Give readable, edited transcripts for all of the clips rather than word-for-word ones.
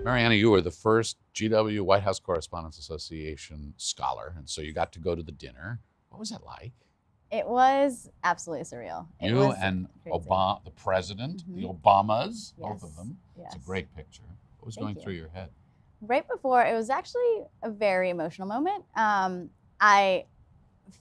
Marianna, you were the first GW White House Correspondents Association scholar, and so you got to go to the dinner. What was that like? It was absolutely surreal. It You was and crazy. Obama, the president, the Obamas, both of Yes, them. It's a yes. great picture. What was Thank going you. through your head? Right before, it was actually a very emotional moment. I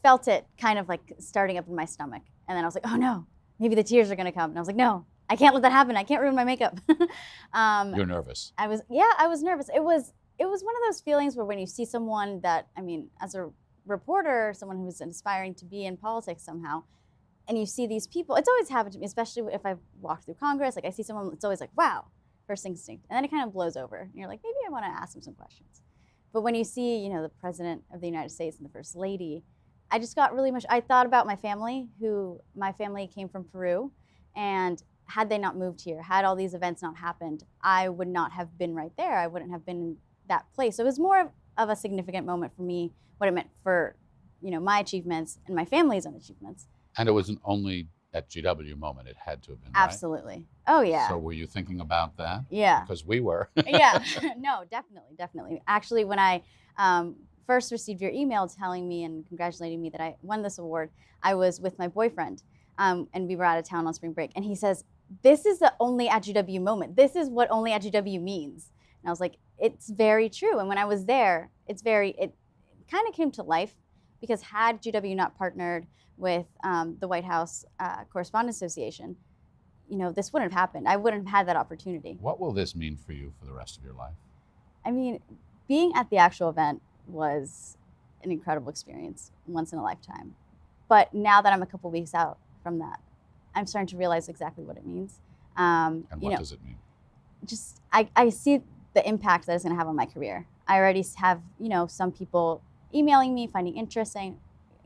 felt it kind of like starting up in my stomach. And then I was like, oh no, maybe the tears are gonna come. And I was like, no, I can't let that happen. I can't ruin my makeup. You're nervous. I was nervous. It was one of those feelings where when you see someone that, I mean, as a reporter, someone who's aspiring to be in politics somehow, and you see these people, it's always happened to me, especially if I've walked through Congress, like I see someone, it's always like, wow, first instinct. And then it kind of blows over. And you're like, maybe I wanna ask them some questions. But when you see, you know, the President of the United States and the First Lady, I just got really much, I thought about my family, my family came from Peru, and had they not moved here, had all these events not happened, I would not have been right there. I wouldn't have been in that place. So it was more of a significant moment for me, what it meant for, you know, my achievements and my family's own achievements. And it wasn't only at GW moment, it had to have been, right? Absolutely. Oh yeah. So were you thinking about that? Yeah. Because we were. Yeah, no, definitely. Actually, when I first received your email telling me and congratulating me that I won this award, I was with my boyfriend, and we were out of town on spring break, and he says, this is the only at GW moment. This is what only at GW means. And I was like, it's very true. And when I was there, it kind of came to life, because had GW not partnered with the White House Correspondents Association, you know, this wouldn't have happened. I wouldn't have had that opportunity. What will this mean for you for the rest of your life? I mean, being at the actual event was an incredible experience, once in a lifetime. But now that I'm a couple weeks out from that, I'm starting to realize exactly what it means. And what does it mean? Just, I see the impact that it's gonna have on my career. I already have, you know, some people emailing me, finding interest, saying,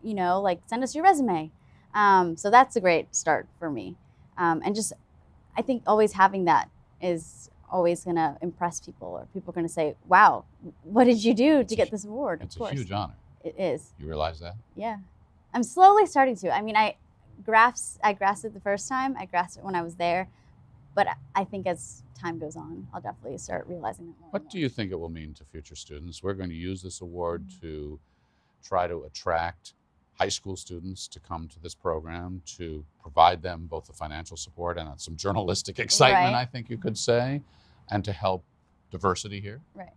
you know, like, send us your resume. So that's a great start for me. And just, I think always having that is always gonna impress people, or people are gonna say, wow, what did you do to get this award? It's a huge honor. It is. You realize that? Yeah. I'm slowly starting to. I mean, I grasped it the first time. I grasped it when I was there. But I think as time goes on, I'll definitely start realizing that more. What do you think it will mean to future students? We're going to use this award to try to attract high school students to come to this program, to provide them both the financial support and some journalistic excitement, Right. I think you could say, and to help diversity here. Right.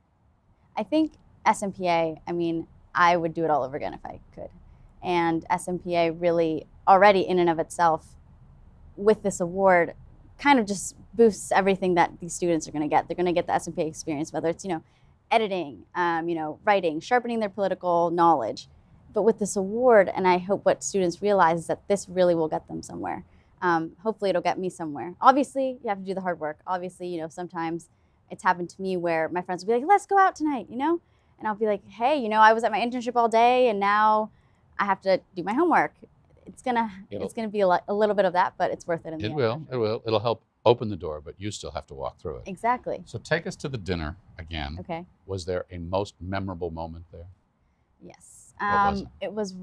I think SMPA, I mean, I would do it all over again if I could. And SMPA really already in and of itself, with this award, kind of just boosts everything that these students are going to get. They're going to get the SMPA experience, whether it's, you know, editing, you know, writing, sharpening their political knowledge. But with this award, and I hope what students realize is that this really will get them somewhere. Hopefully it'll get me somewhere. Obviously, you have to do the hard work. Obviously, you know, sometimes it's happened to me where my friends will be like, let's go out tonight, you know? And I'll be like, hey, you know, I was at my internship all day and now I have to do my homework. It's gonna be a little bit of that, but it's worth it in the end. It will. It'll help open the door, but you still have to walk through it. Exactly. So take us to the dinner again. Okay. Was there a most memorable moment there? Yes. What was it? It was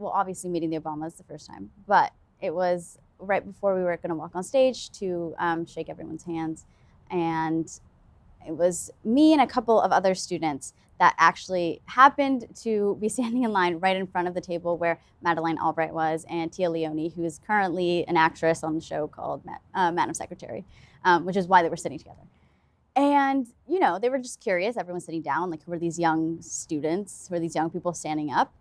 obviously meeting the Obamas the first time, but it was right before we were going to walk on stage to shake everyone's hands. And it was me and a couple of other students that actually happened to be standing in line right in front of the table where Madeleine Albright was, and Tia Leone, who is currently an actress on the show called Madam Secretary, which is why they were sitting together. And, you know, they were just curious. Everyone's sitting down, like, who are these young students, who are these young people standing up,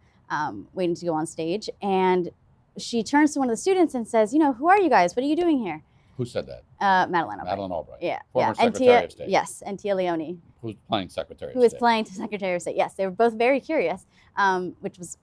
waiting to go on stage? And she turns to one of the students and says, you know, who are you guys? What are you doing here? Who said that? Madeleine Albright. Madeleine Albright. Yeah. Former And Secretary of State. Yes, and Tia Leone. Who's playing Secretary of State. Who is playing Secretary of State. Yes, they were both very curious, which was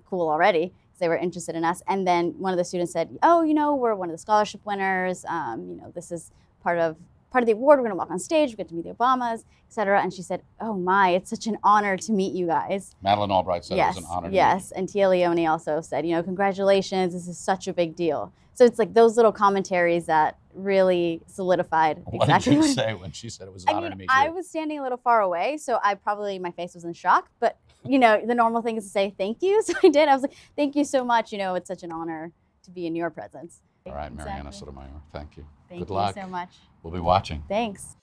cool already, because they were interested in us. And then one of the students said, oh, you know, we're one of the scholarship winners. You know, this is part of part of the award, we're going to walk on stage, we get to meet the Obamas, et cetera. And she said, oh my, it's such an honor to meet you guys. Madeleine Albright said it was an honor to meet Yes, and Tia Leone also said, congratulations, this is such a big deal. So it's like those little commentaries that really solidified What exactly did you say when she said it was an honor to meet you? I was standing a little far away, so my face was in shock, but the normal thing is to say thank you. So I did. I was like, thank you so much. It's such an honor to be in your presence. All right, Marianna Sotomayor, thank you. Thank Good you luck. so much. We'll be watching. Thanks.